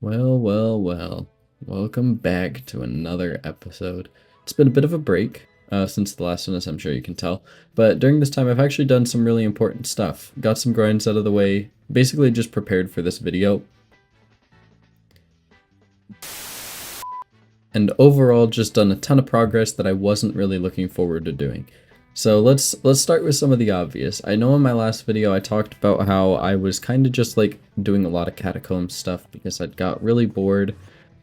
Well, well, well. Welcome back to another episode. It's been a bit of a break since the last one, as I'm sure you can tell. But during this time, I've actually done some really important stuff. Got some grinds out of the way. Basically just prepared for this video. And overall, just done a ton of progress that I wasn't really looking forward to doing. So let's start with some of the obvious. I know in my last video I talked about how I was kind of just like doing a lot of catacomb stuff because I'd got really bored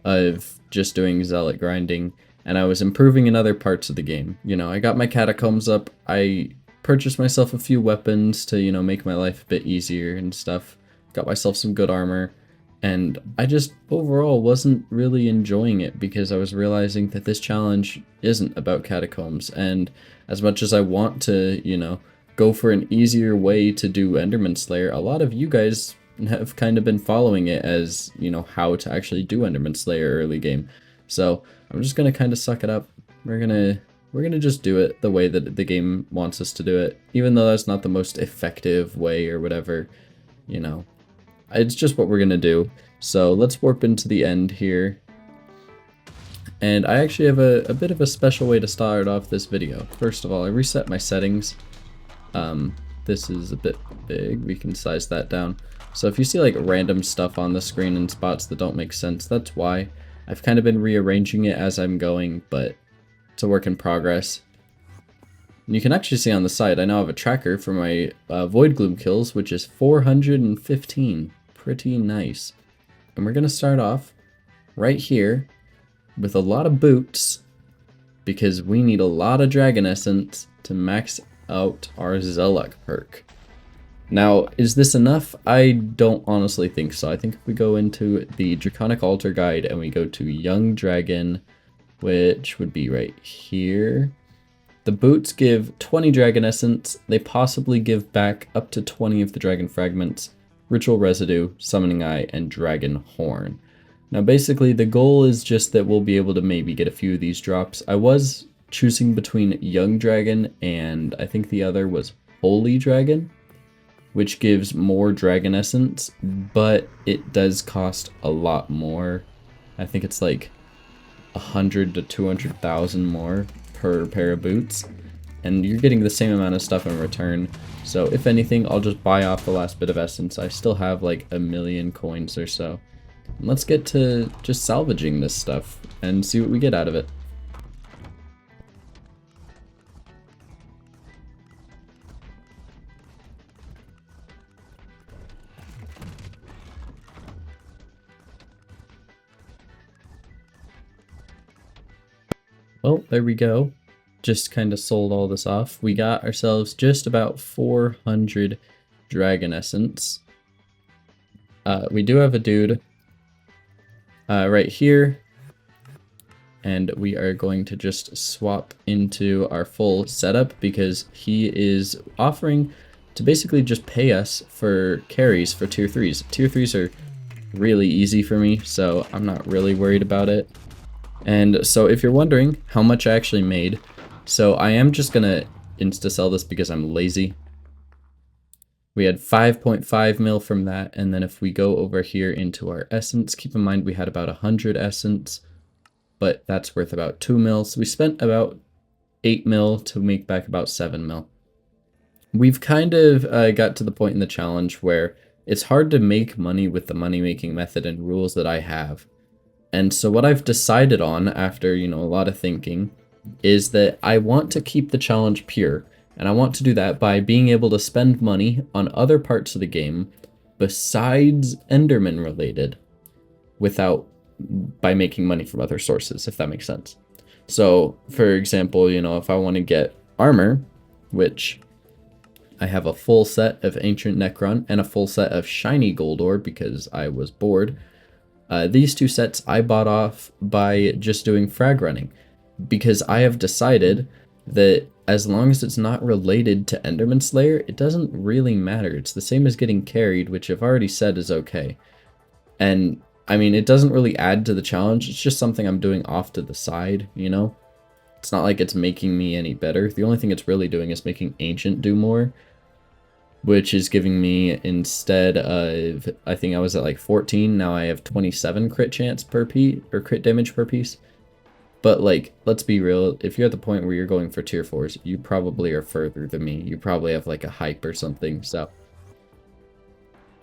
of just doing zealot grinding, and I was improving in other parts of the game. You know, I got my catacombs up, I purchased myself a few weapons to, you know, make my life a bit easier and stuff. Got myself some good armor. And I just overall wasn't really enjoying it because I was realizing that this challenge isn't about catacombs. And as much as I want to, you know, go for an easier way to do Enderman Slayer, a lot of you guys have kind of been following it as, you know, how to actually do Enderman Slayer early game. So I'm just gonna kind of suck it up. We're gonna just do it the way that the game wants us to do it, even though that's not the most effective way or whatever, you know. It's just what we're gonna do. So let's warp into the end here. And I actually have a bit of a special way to start off this video. First of all, I reset my settings. This is a bit big. We can size that down. So if you see like random stuff on the screen in spots that don't make sense, that's why. I've kind of been rearranging it as I'm going, but it's a work in progress. And you can actually see on the side, I now have a tracker for my Void Gloom kills, which is 415. Pretty nice. And we're going to start off right here with a lot of boots because we need a lot of Dragon Essence to max out our Zelluck perk. Now, is this enough? I don't honestly think so. I think if we go into the Draconic Altar Guide and we go to Young Dragon, which would be right here, the boots give 20 Dragon Essence. They possibly give back up to 20 of the Dragon Fragments, Ritual Residue, Summoning Eye, and Dragon Horn. Now basically the goal is just that we'll be able to maybe get a few of these drops. I was choosing between Young Dragon and I think the other was Holy Dragon, which gives more Dragon Essence, but it does cost a lot more. I think it's like 100 to 200,000 more per pair of boots, and you're getting the same amount of stuff in return. So if anything, I'll just buy off the last bit of essence. I still have like 1,000,000 coins or so. And let's get to just salvaging this stuff and see what we get out of it. Well, there we go. Just kind of sold all this off. We got ourselves just about 400 Dragon Essence. We do have a dude right here, and we are going to just swap into our full setup because he is offering to basically just pay us for carries for tier 3s. Tier 3s are really easy for me, so I'm not really worried about it. And so if you're wondering how much I actually made, so I am just gonna insta-sell this because I'm lazy. We had 5.5 mil from that, and then if we go over here into our essence, keep in mind we had about 100 essence, but that's worth about 2 mil. So we spent about 8 mil to make back about 7 mil. We've kind of got to the point in the challenge where it's hard to make money with the money-making method and rules that I have. And so what I've decided on after, you know, a lot of thinking is that I want to keep the challenge pure, and I want to do that by being able to spend money on other parts of the game besides Enderman related by making money from other sources, if that makes sense. So for example, you know, if I want to get armor, which I have a full set of Ancient Necron and a full set of Shiny Gold Ore because I was bored, these two sets I bought off by just doing frag running, because I have decided that as long as it's not related to Enderman Slayer, it doesn't really matter. It's the same as getting carried, which I've already said is okay. And I mean, it doesn't really add to the challenge. It's just something I'm doing off to the side, you know? It's not like it's making me any better. The only thing it's really doing is making Ancient do more. which is giving me, instead of, I think I was at like 14, now I have 27 crit chance per piece, or crit damage per piece. But like, let's be real, if you're at the point where you're going for tier 4s, you probably are further than me. You probably have like a hype or something, so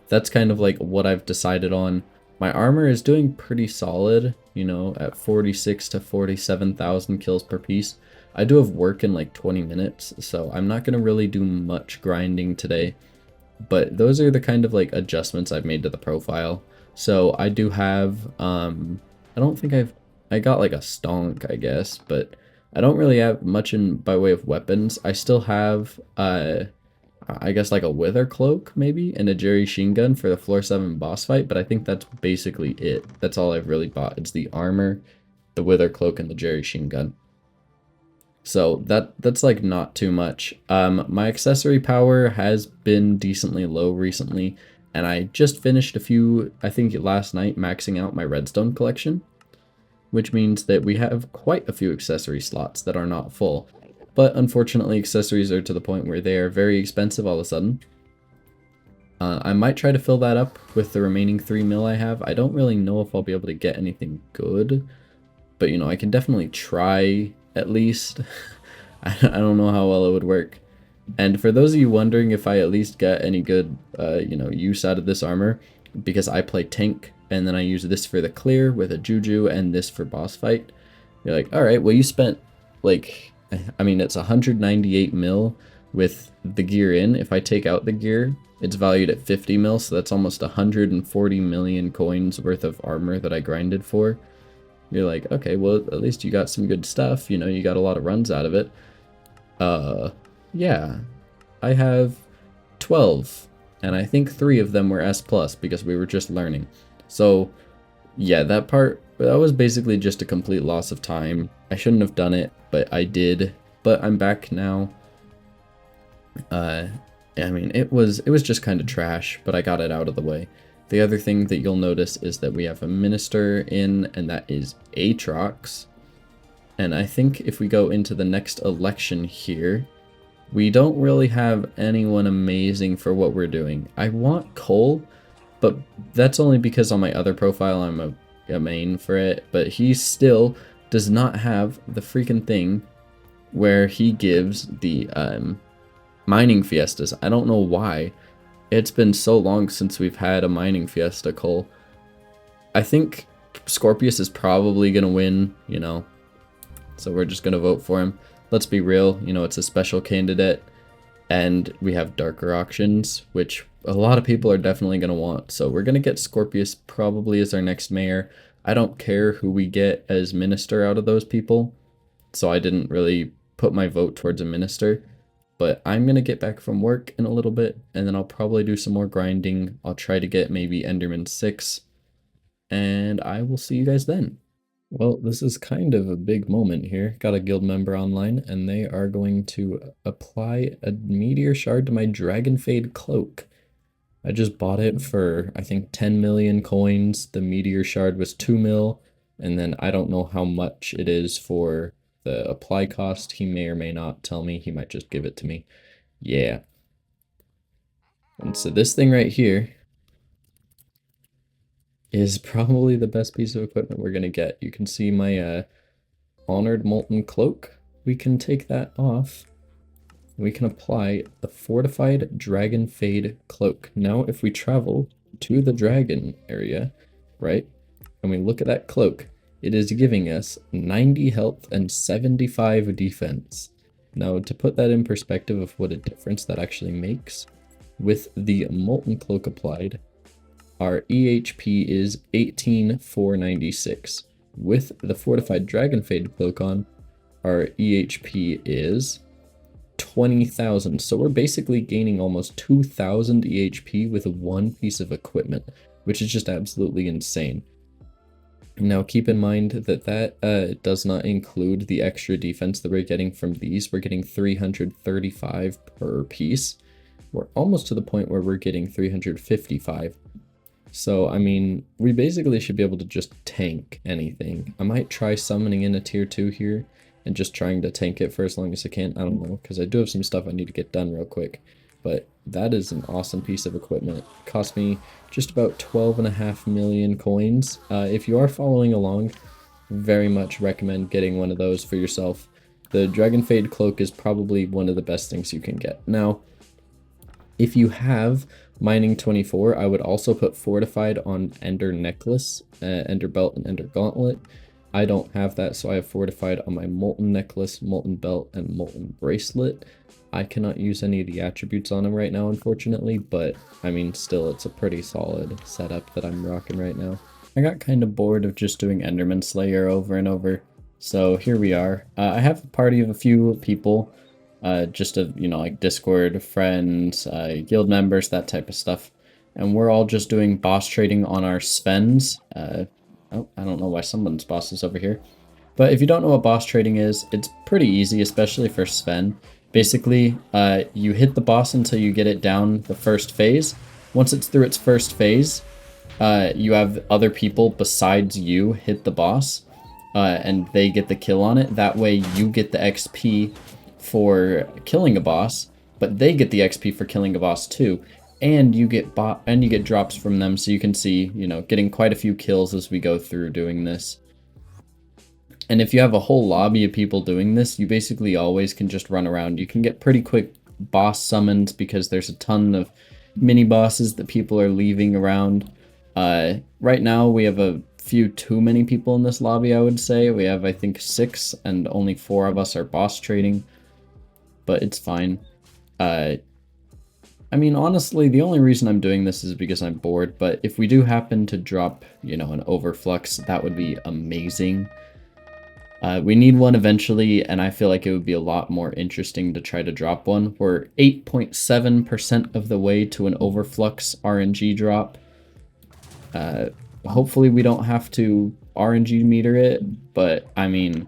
that's kind of like what I've decided on. My armor is doing pretty solid, you know, at 46 to 47,000 kills per piece. I do have work in like 20 minutes, so I'm not going to really do much grinding today. But those are the kind of like adjustments I've made to the profile. So I do have, I don't think I got like a stonk, I guess, but I don't really have much in by way of weapons. I still have, I guess like a wither cloak maybe, and a Jerry Sheen gun for the floor 7 boss fight, but I think that's basically it. That's all I've really bought. It's the armor, the wither cloak, and the Jerry Sheen gun. So that's like not too much. My accessory power has been decently low recently, and I just finished a few, I think last night, maxing out my redstone collection, which means that we have quite a few accessory slots that are not full. But unfortunately, accessories are to the point where they are very expensive all of a sudden. I might try to fill that up with the remaining 3 mil I have. I don't really know if I'll be able to get anything good, but you know, I can definitely try at least. I don't know how well it would work. And for those of you wondering if I at least get any good, you know, use out of this armor, because I play tank, and then I use this for the clear with a juju and this for boss fight, you're like, all right, well, you spent like, I mean, it's 198 mil with the gear in. If I take out the gear, it's valued at 50 mil, so that's almost 140 million coins worth of armor that I grinded for. You're like, okay, well, at least you got some good stuff, you know, you got a lot of runs out of it. Yeah, I have 12, and I think 3 of them were S+, because we were just learning. So, yeah, that part, that was basically just a complete loss of time. I shouldn't have done it, but I did. But I'm back now. I mean, it was just kind of trash, but I got it out of the way. The other thing that you'll notice is that we have a minister in, and that is Aatrox. And I think if we go into the next election here, we don't really have anyone amazing for what we're doing. I want Cole, but that's only because on my other profile I'm a main for it, but he still does not have the freaking thing where he gives the mining fiestas. I don't know why. It's been so long since we've had a mining fiesta, Cole. I think Scorpius is probably gonna win, you know, so we're just gonna vote for him. Let's be real, you know, it's a special candidate, and we have darker auctions, which a lot of people are definitely gonna want. So we're gonna get Scorpius probably as our next mayor. I don't care who we get as minister out of those people, so I didn't really put my vote towards a minister. But I'm going to get back from work in a little bit, and then I'll probably do some more grinding. I'll try to get maybe Enderman 6, and I will see you guys then. Well, this is kind of a big moment here. Got a guild member online, and they are going to apply a Meteor Shard to my Dragon Fade cloak. I just bought it for, I think, 10 million coins. The Meteor Shard was 2 mil, and then I don't know how much it is for the apply cost. He may or may not tell me. He might just give it to me. Yeah. And so this thing right here is probably the best piece of equipment we're going to get. You can see my Honored Molten Cloak. We can take that off. We can apply the Fortified Dragon Fade Cloak. Now, if we travel to the dragon area, right, and we look at that cloak, it is giving us 90 health and 75 defense. Now, to put that in perspective of what a difference that actually makes, with the Molten Cloak applied, our EHP is 18,496. With the Fortified Dragon Fade Cloak on, our EHP is 20,000. So we're basically gaining almost 2,000 EHP with one piece of equipment, which is just absolutely insane. Now keep in mind that that does not include the extra defense that we're getting from these. We're getting 335 per piece. We're almost to the point where we're getting 355. So, I mean, we basically should be able to just tank anything. I might try summoning in a tier 2 here and just trying to tank it for as long as I can. I don't know, because I do have some stuff I need to get done real quick. But that is an awesome piece of equipment. It cost me just about 12.5 million coins. If you are following along, very much recommend getting one of those for yourself. The Dragon Fade Cloak is probably one of the best things you can get. Now, if you have Mining 24, I would also put Fortified on Ender Necklace, Ender Belt, and Ender Gauntlet. I don't have that, so I have Fortified on my Molten Necklace, Molten Belt, and Molten Bracelet. I cannot use any of the attributes on him right now, unfortunately, but I mean, still, it's a pretty solid setup that I'm rocking right now. I got kind of bored of just doing Enderman Slayer over and over, so here we are. I have a party of a few people, just of, you know, like Discord friends, guild members, that type of stuff, and we're all just doing boss trading on our Svens. Oh, I don't know why someone's boss is over here. But if you don't know what boss trading is, it's pretty easy, especially for Sven. Basically, you hit the boss until you get it down the first phase. Once it's through its first phase, you have other people besides you hit the boss, and they get the kill on it. That way you get the XP for killing a boss, but they get the XP for killing a boss too. And you get drops from them, so you can see, you know, getting quite a few kills as we go through doing this. And if you have a whole lobby of people doing this, you basically always can just run around. You can get pretty quick boss summons because there's a ton of mini bosses that people are leaving around. Right now we have a few too many people in this lobby, I would say. We have, I think, 6, and only 4 of us are boss trading, but it's fine. I mean, honestly, the only reason I'm doing this is because I'm bored, but if we do happen to drop, you know, an overflux, that would be amazing. We need one eventually, and I feel like it would be a lot more interesting to try to drop one. We're 8.7% of the way to an overflux RNG drop. Hopefully we don't have to RNG meter it, but I mean,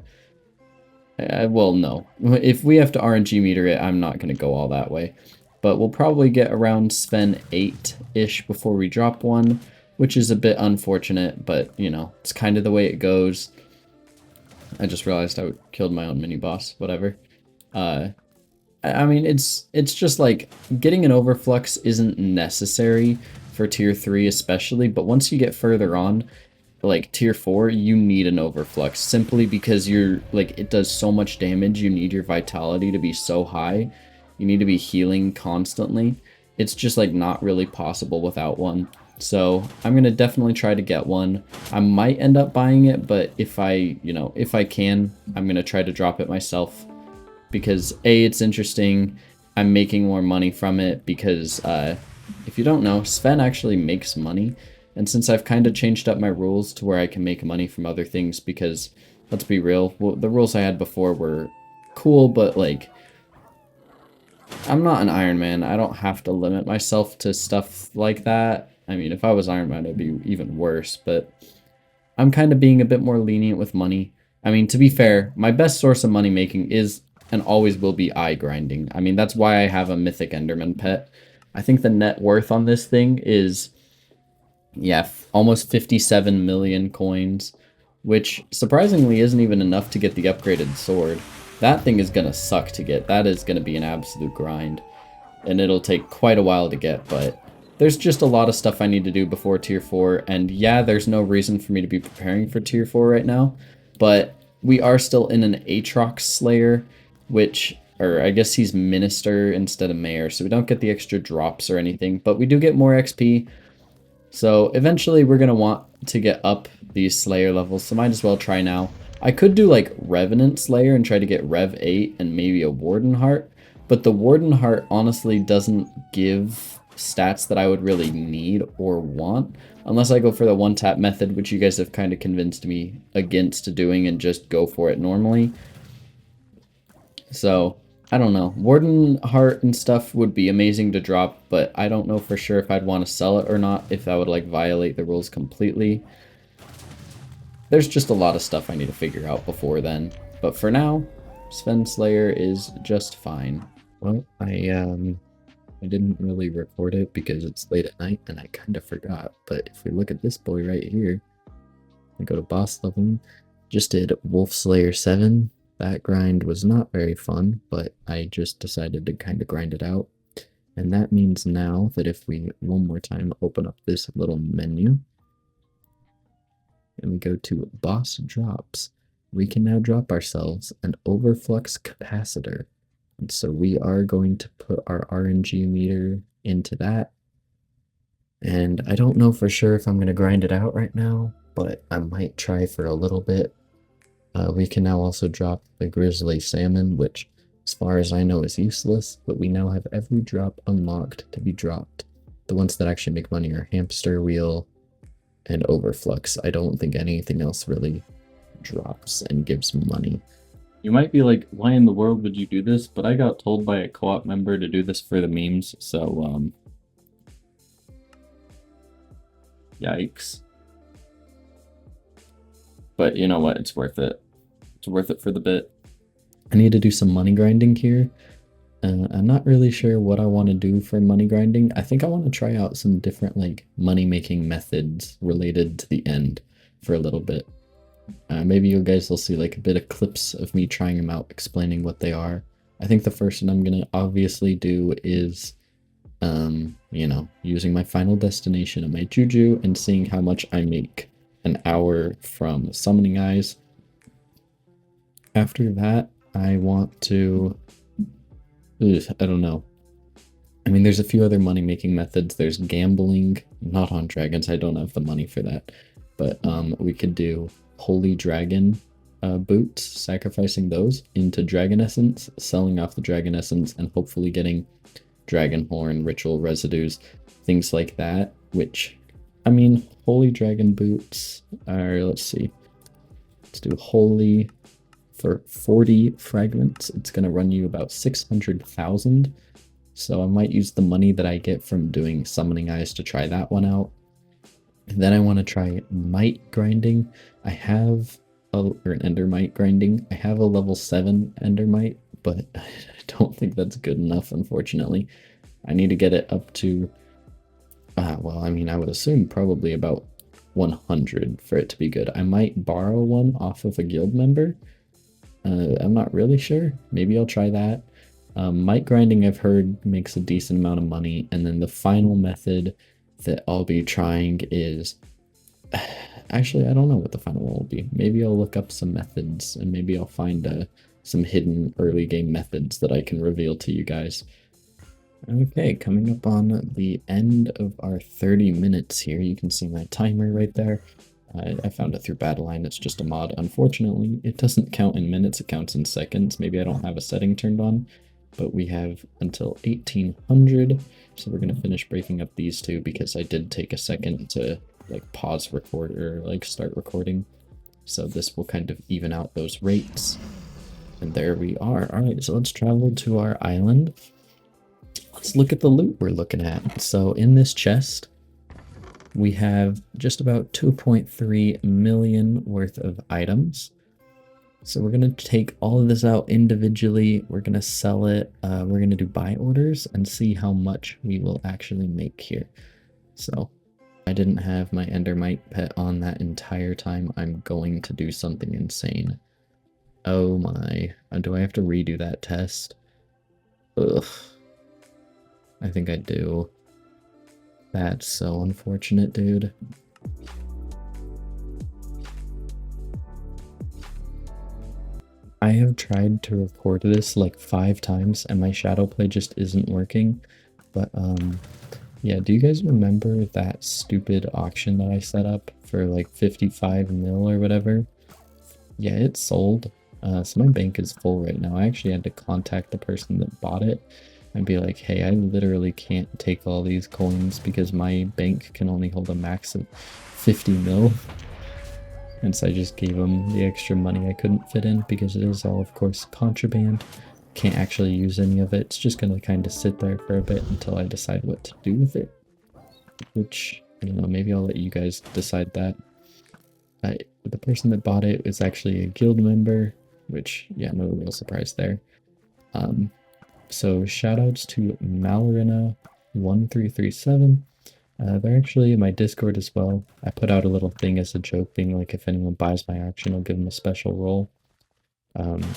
well, no. If we have to RNG meter it, I'm not going to go all that way. But we'll probably get around Sven 8-ish before we drop one, which is a bit unfortunate, but, you know, it's kind of the way it goes. I just realized I killed my own mini-boss, whatever. I mean, it's just like, getting an overflux isn't necessary for tier 3 especially, but once you get further on, like tier 4, you need an overflux, simply because you're, like, it does so much damage, you need your vitality to be so high. You need to be healing constantly. It's just like not really possible without one. So I'm going to definitely try to get one. I might end up buying it, but if I can, I'm going to try to drop it myself. Because A, it's interesting. I'm making more money from it because if you don't know, Sven actually makes money. And since I've kind of changed up my rules to where I can make money from other things, because let's be real, well, the rules I had before were cool, but like, I'm not an Iron Man. I don't have to limit myself to stuff like that. I mean, if I was Iron Man, it'd be even worse, but I'm kind of being a bit more lenient with money. I mean, to be fair, my best source of money making is and always will be eye grinding. I mean, that's why I have a Mythic Enderman pet. I think the net worth on this thing is, yeah, almost 57 million coins, which surprisingly isn't even enough to get the upgraded sword. That thing is going to suck to get. That is going to be an absolute grind. And it'll take quite a while to get, but there's just a lot of stuff I need to do before tier 4. And yeah, there's no reason for me to be preparing for tier 4 right now. But we are still in an Aatrox Slayer, which, or I guess he's Minister instead of Mayor. So we don't get the extra drops or anything, but we do get more XP. So eventually we're going to want to get up these Slayer levels. So might as well try now. I could do like Revenant Slayer and try to get Rev 8 and maybe a Warden Heart, but the Warden Heart honestly doesn't give stats that I would really need or want, unless I go for the one-tap method, which you guys have kind of convinced me against doing and just go for it normally. So, I don't know. Warden Heart and stuff would be amazing to drop, but I don't know for sure if I'd want to sell it or not, if that would like violate the rules completely. There's just a lot of stuff I need to figure out before then. But for now, Sven Slayer is just fine. Well, I didn't really record it because it's late at night and I kind of forgot. But if we look at this boy right here, I go to boss level, just did Wolf Slayer 7. That grind was not very fun, but I just decided to kind of grind it out. And that means now that if we one more time open up this little menu and we go to boss drops, we can now drop ourselves an overflux capacitor. And so we are going to put our RNG meter into that. And I don't know for sure if I'm going to grind it out right now, but I might try for a little bit. We can now also drop the grizzly salmon, which as far as I know is useless, but we now have every drop unlocked to be dropped. The ones that actually make money are hamster wheel and overflux. I don't think anything else really drops and gives money. You might be like, why in the world would you do this? But I got told by a co-op member to do this for the memes, so yikes. But you know what? It's worth it. It's worth it for the bit. I need to do some money grinding here. I'm not really sure what I want to do for money grinding. I think I want to try out some different like money making methods related to the end for a little bit. Maybe you guys will see like a bit of clips of me trying them out, explaining what they are. I think the first one I'm going to obviously do is, you know, using my final destination of my juju and seeing how much I make an hour from summoning eyes. After that, I want to, I don't know. I mean, there's a few other money making methods. There's gambling, not on dragons. I don't have the money for that, but we could do holy dragon boots, sacrificing those into dragon essence, selling off the dragon essence, and hopefully getting dragon horn ritual residues, things like that. Which, I mean, holy dragon boots are, let's see, let's do holy for 40 fragments. It's going to run you about 600,000. So I might use the money that I get from doing summoning eyes to try that one out. And then I want to try might grinding. I have or an endermite grinding. I have a level 7 endermite, but I don't think that's good enough, unfortunately. I need to get it up to, well, I mean, I would assume probably about 100 for it to be good. I might borrow one off of a guild member. I'm not really sure. Maybe I'll try that. Might grinding, I've heard, makes a decent amount of money. And then the final method that I'll be trying is... Actually, I don't know what the final one will be. Maybe I'll look up some methods and maybe I'll find some hidden early game methods that I can reveal to you guys. Okay, coming up on the end of our 30 minutes here. You can see my timer right there. I found it through Battleline. It's just a mod. Unfortunately, it doesn't count in minutes, it counts in seconds. Maybe I don't have a setting turned on, but we have until 1800. So we're going to finish breaking up these two because I did take a second to like pause record or like start recording. So this will kind of even out those rates. And there we are. All right, so let's travel to our island. Let's look at the loot we're looking at. So in this chest, we have just about 2.3 million worth of items. So we're going to take all of this out individually. We're going to sell it. We're going to do buy orders and see how much we will actually make here. So I didn't have my endermite pet on that entire time. I'm going to do something insane. Oh my. Do I have to redo that test? Ugh. I think I do. That's so unfortunate, dude. I have tried to record this like 5 times and my shadow play just isn't working. But yeah, do you guys remember that stupid auction that I set up for like 55 mil or whatever? Yeah, it sold. So my bank is full right now. I actually had to contact the person that bought it and be like, hey, I literally can't take all these coins because my bank can only hold a max of 50 mil. And so I just gave them the extra money I couldn't fit in because it is all, of course, contraband. Can't actually use any of it. It's just going to kind of sit there for a bit until I decide what to do with it. Which, I don't know, maybe I'll let you guys decide that. The person that bought it is actually a guild member, which, yeah, no real surprise there. So shoutouts to Malarina1337. They're actually in my Discord as well. I put out a little thing as a joke, being like, if anyone buys my auction, I'll give them a special role.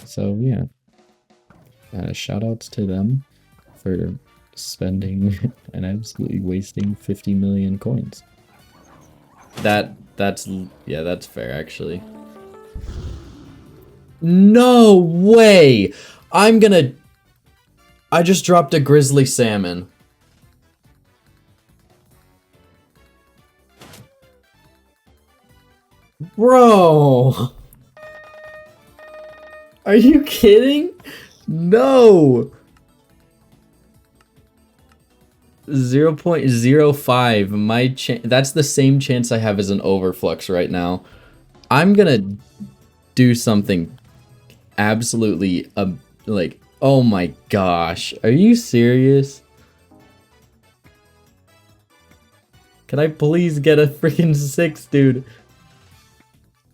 So yeah, shoutouts to them for spending and absolutely wasting 50 million coins. That's fair actually. No way! I just dropped a grizzly salmon. Bro! Are you kidding? No! 0.05. That's the same chance I have as an overflux right now. I'm gonna do something absolutely like, oh my gosh, are you serious? Can I please get a freaking 6, dude?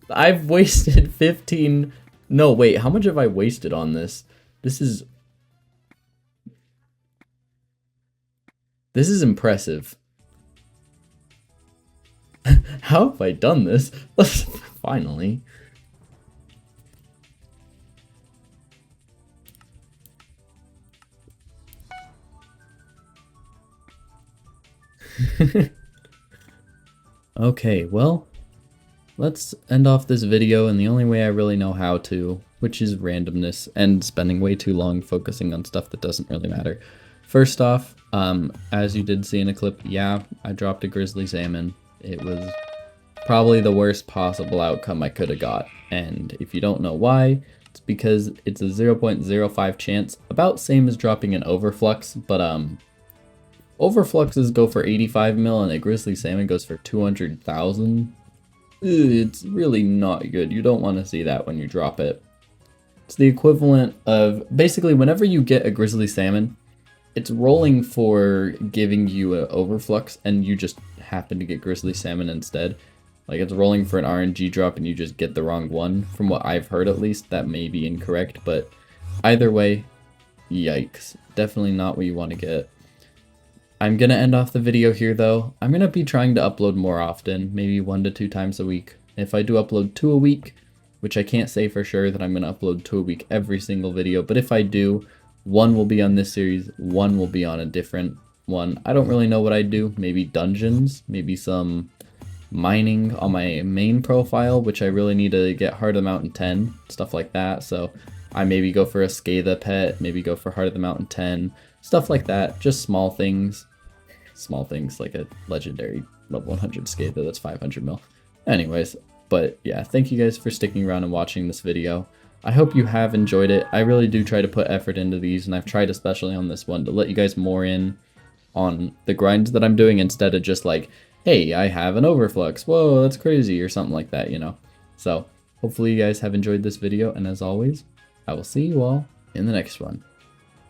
I've wasted 15. No, wait, how much have I wasted on this? This is impressive. How have I done this? Finally. Okay, well, let's end off this video in the only way I really know how to, which is randomness and spending way too long focusing on stuff that doesn't really matter. First off, as you did see in a clip, yeah, I dropped a grizzly salmon. It was probably the worst possible outcome I could have got, and if you don't know why, it's because it's a 0.05 chance, about same as dropping an overflux, but overfluxes go for 85 mil and a grizzly salmon goes for 200,000. It's really not good. You don't want to see that when you drop it. It's the equivalent of, basically, whenever you get a grizzly salmon, it's rolling for giving you an overflux and you just happen to get grizzly salmon instead. Like, it's rolling for an RNG drop and you just get the wrong one. From what I've heard, at least, that may be incorrect, but either way, yikes. Definitely not what you want to get. I'm gonna end off the video here though. I'm gonna be trying to upload more often, maybe 1 to 2 times a week. If I do upload 2 a week, which I can't say for sure that I'm gonna upload 2 a week every single video, but if I do, 1 will be on this series, 1 will be on a different one. I don't really know what I'd do. Maybe dungeons, maybe some mining on my main profile, which I really need to get Heart of the Mountain 10, stuff like that. So I maybe go for a Scatha pet, maybe go for Heart of the Mountain 10, stuff like that, just small things. Small things like a legendary level 100 Scatha that's 500 mil. Anyways, but yeah, thank you guys for sticking around and watching this video. I hope you have enjoyed it. I really do try to put effort into these, and I've tried especially on this one to let you guys more in on the grinds that I'm doing instead of just like, hey, I have an overflux, whoa, that's crazy, or something like that, you know. So hopefully you guys have enjoyed this video, and as always, I will see you all in the next one.